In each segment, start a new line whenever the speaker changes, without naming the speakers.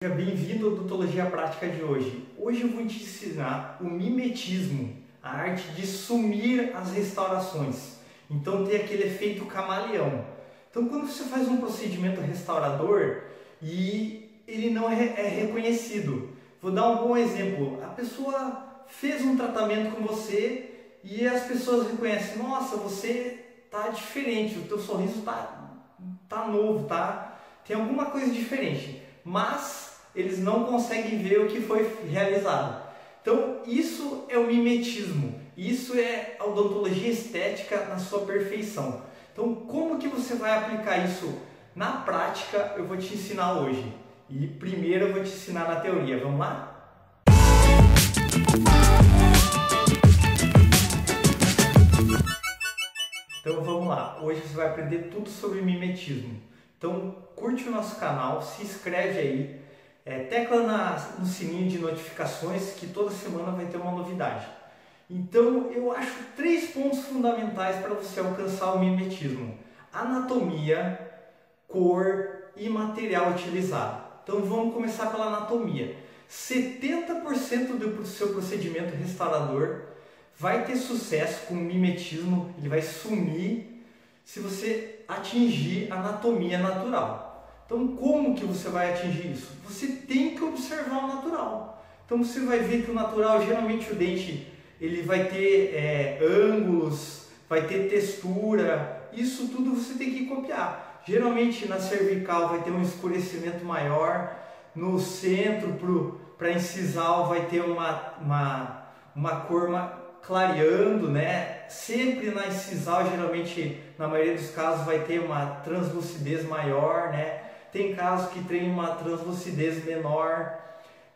Seja bem-vindo à odontologia prática de hoje. Hoje eu vou te ensinar o mimetismo, a arte de sumir as restaurações. Então tem aquele efeito camaleão. Então quando você faz um procedimento restaurador e ele não é reconhecido, vou dar um bom exemplo. A pessoa fez um tratamento com você e as pessoas reconhecem: nossa, você tá diferente, o teu sorriso tá novo, tem alguma coisa diferente. Mas eles não conseguem ver o que foi realizado. Então isso é o mimetismo, isso é a odontologia estética na sua perfeição. Então como que você vai aplicar isso na prática? Eu vou te ensinar hoje. E primeiro eu vou te ensinar na teoria, vamos lá? Então vamos lá, hoje você vai aprender tudo sobre mimetismo. Então curte o nosso canal, se inscreve aí, tecla no sininho de notificações que toda semana vai ter uma novidade. Então eu acho 3 pontos fundamentais para você alcançar o mimetismo: anatomia, cor e material utilizado. Então vamos começar pela anatomia. 70% do seu procedimento restaurador vai ter sucesso com o mimetismo, ele vai sumir se você atingir a anatomia natural. Então como que você vai atingir isso? Você tem que observar o natural. Então você vai ver que o natural, geralmente o dente, ele vai ter ângulos, vai ter textura, isso tudo você tem que copiar. Geralmente na cervical vai ter um escurecimento maior, no centro para incisal vai ter uma cor clareando, né? Sempre na incisal, geralmente, na maioria dos casos, vai ter uma translucidez maior, né? Tem casos que tem uma translucidez menor.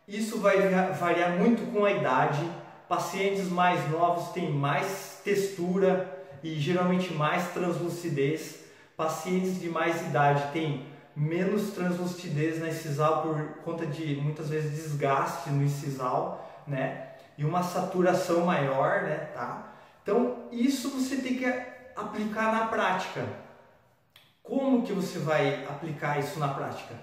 Isso vai variar muito com a idade. Pacientes mais novos têm mais textura e geralmente mais translucidez. Pacientes de mais idade têm menos translucidez na incisal por conta de, muitas vezes, desgaste no incisal, né? E uma saturação maior, né? Tá? Então, isso você tem que aplicar na prática. Como que você vai aplicar isso na prática?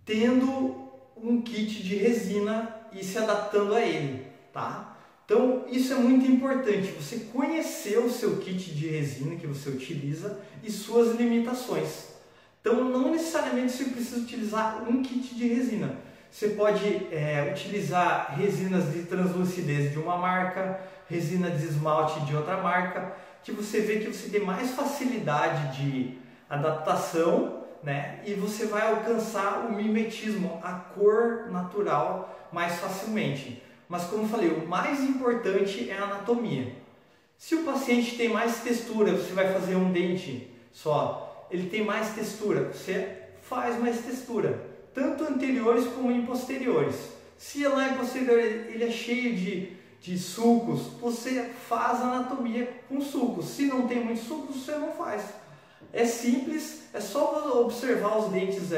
Tendo um kit de resina e se adaptando a ele, tá? Então, isso é muito importante, você conhecer o seu kit de resina que você utiliza e suas limitações. Então, não necessariamente você precisa utilizar um kit de resina. Você pode utilizar resinas de translucidez de uma marca, resina de esmalte de outra marca, que você vê que você tem mais facilidade de adaptação, né? E você vai alcançar o mimetismo, a cor natural, mais facilmente. Mas como eu falei, o mais importante é a anatomia. Se o paciente tem mais textura, você vai fazer um dente só, ele tem mais textura, você faz mais textura, tanto anteriores como em posteriores. Se lá em posterior ele é cheio de sulcos, você faz a anatomia com sulcos. Se não tem muitos sulcos, você não faz. É simples, é só observar os dentes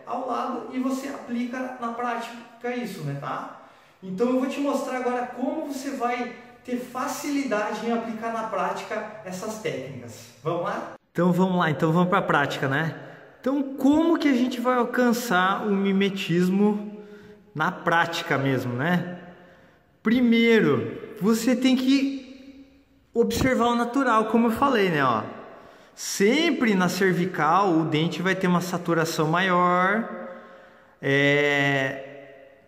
ao lado e você aplica na prática isso, né, tá? Então eu vou te mostrar agora como você vai ter facilidade em aplicar na prática essas técnicas. Vamos lá? Então vamos para a prática, né? Então, como que a gente vai alcançar o mimetismo na prática mesmo, né? Primeiro, você tem que observar o natural, como eu falei, né? Ó, sempre na cervical o dente vai ter uma saturação maior,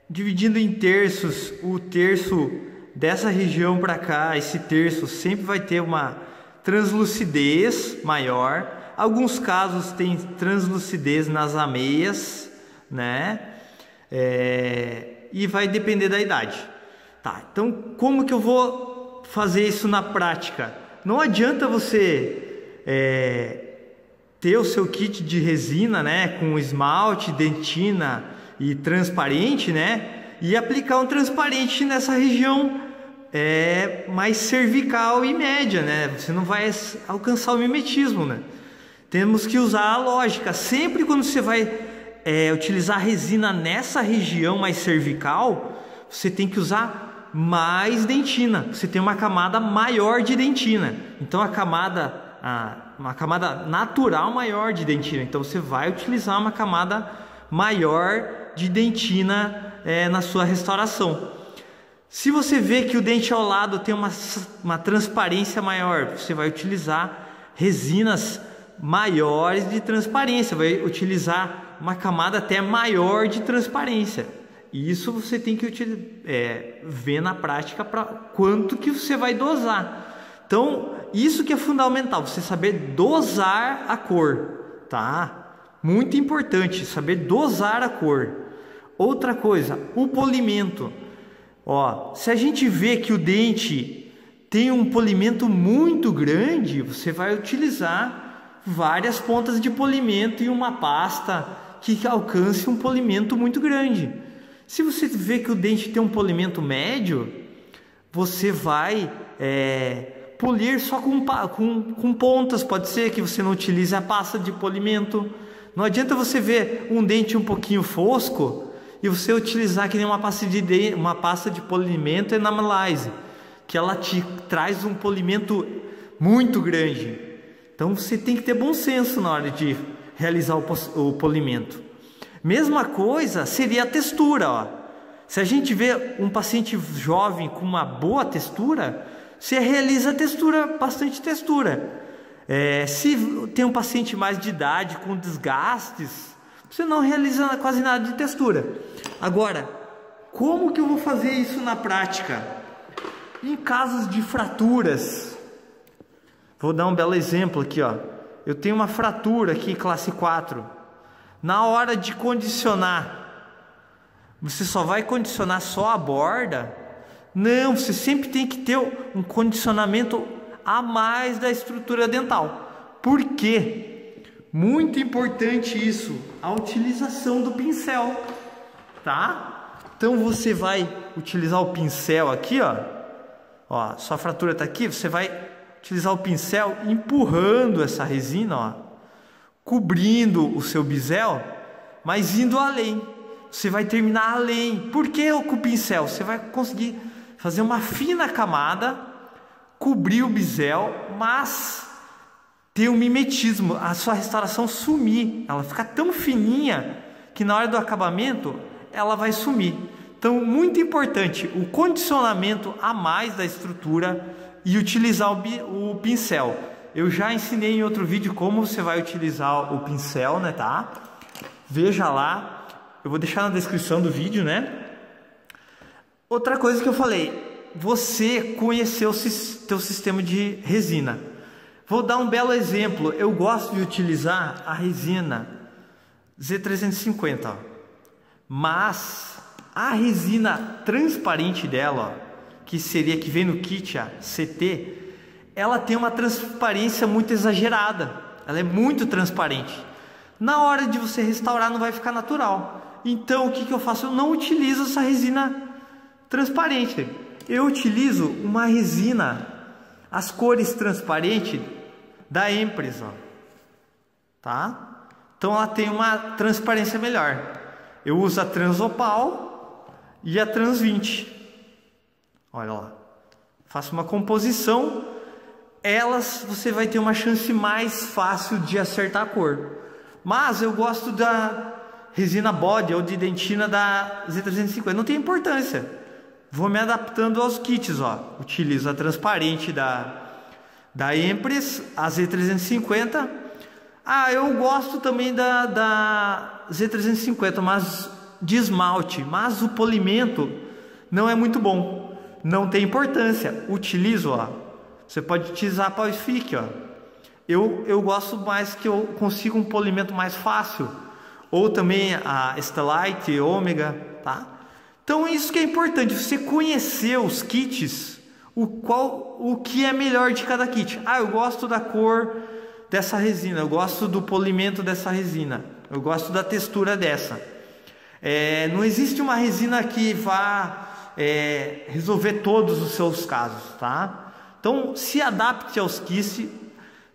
dividindo em terços, o terço dessa região para cá, esse terço sempre vai ter uma translucidez maior. Alguns casos tem translucidez nas ameias, né? E vai depender da idade. Tá, então como que eu vou fazer isso na prática? Não adianta você ter o seu kit de resina, né? Com esmalte, dentina e transparente, né? E aplicar um transparente nessa região mais cervical e média, né? Você não vai alcançar o mimetismo, né? Temos que usar a lógica. Sempre quando você vai utilizar resina nessa região mais cervical, você tem que usar mais dentina. Você tem uma camada maior de dentina. Então uma camada natural maior de dentina. Então você vai utilizar uma camada maior de dentina na sua restauração. Se você vê que o dente ao lado tem uma transparência maior, você vai utilizar resinas maiores de transparência, vai utilizar uma camada até maior de transparência. E isso você tem que ver na prática para quanto que você vai dosar. Então, isso que é fundamental, você saber dosar a cor, tá? Muito importante, saber dosar a cor. Outra coisa, o polimento. Ó, se a gente vê que o dente tem um polimento muito grande, você vai utilizar várias pontas de polimento e uma pasta que alcance um polimento muito grande. Se você vê que o dente tem um polimento médio, você vai polir só com pontas. Pode ser que você não utilize a pasta de polimento. Não adianta você ver um dente um pouquinho fosco e você utilizar que nem uma pasta de polimento enamelize, que ela te traz um polimento muito grande. Então você tem que ter bom senso na hora de realizar o polimento. Mesma coisa seria a textura, ó. Se a gente vê um paciente jovem com uma boa textura, você realiza bastante textura. Se tem um paciente mais de idade com desgastes, você não realiza quase nada de textura. Agora, como que eu vou fazer isso na prática? Em casos de fraturas, vou dar um belo exemplo aqui, ó. Eu tenho uma fratura aqui, classe 4. Na hora de condicionar, você só vai condicionar só a borda? Não, você sempre tem que ter um condicionamento a mais da estrutura dental. Por quê? Muito importante isso, a utilização do pincel, tá? Então você vai utilizar o pincel aqui, ó, sua fratura está aqui, você vai utilizar o pincel empurrando essa resina, ó, cobrindo o seu bisel, mas indo além. Você vai terminar além. Por que com o pincel? Você vai conseguir fazer uma fina camada, cobrir o bisel, mas ter um mimetismo, a sua restauração sumir, ela fica tão fininha que na hora do acabamento ela vai sumir. Então, muito importante o condicionamento a mais da estrutura e utilizar o pincel. Eu já ensinei em outro vídeo como você vai utilizar o pincel, né, tá? Veja lá, eu vou deixar na descrição do vídeo, né? Outra coisa que eu falei, você conhecer o teu sistema de resina. Vou dar um belo exemplo. Eu gosto de utilizar a resina Z350, ó. Mas a resina transparente dela, ó, que vem no kit, a CT, ela tem uma transparência muito exagerada. Ela é muito transparente. Na hora de você restaurar não vai ficar natural. Então o que eu faço? Eu não utilizo essa resina transparente. Eu utilizo uma resina, as cores transparentes da Empress, ó, tá? Então ela tem uma transparência melhor. Eu uso a Transopal e a Trans 20. Olha lá, faço uma composição. Elas você vai ter uma chance mais fácil de acertar a cor. Mas eu gosto da resina body ou de dentina da Z350. Não tem importância. Vou me adaptando aos kits, ó. Utilizo a transparente da Empress, a Z350. Eu gosto também da Z350, mas de esmalte. Mas o polimento não é muito bom. Não tem importância. Utilizo, ó. Você pode utilizar a Polyfic, ó. Eu gosto mais que eu consigo um polimento mais fácil. Ou também a Stellite, Ômega, tá? Então isso que é importante, você conhecer os kits, o que é melhor de cada kit. Eu gosto da cor dessa resina, eu gosto do polimento dessa resina, eu gosto da textura dessa. Não existe uma resina que vá resolver todos os seus casos, tá? Então se adapte aos kits,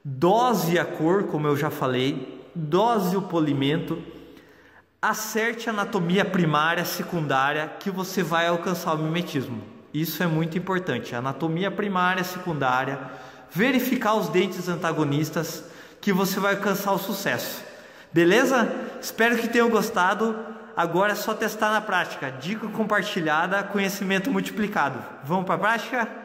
dose a cor, como eu já falei, dose o polimento, acerte a anatomia primária, secundária, que você vai alcançar o mimetismo. Isso é muito importante. Anatomia primária, secundária, verificar os dentes antagonistas, que você vai alcançar o sucesso. Beleza? Espero que tenham gostado. agora é só testar na prática. Dica compartilhada, conhecimento multiplicado. Vamos para a prática?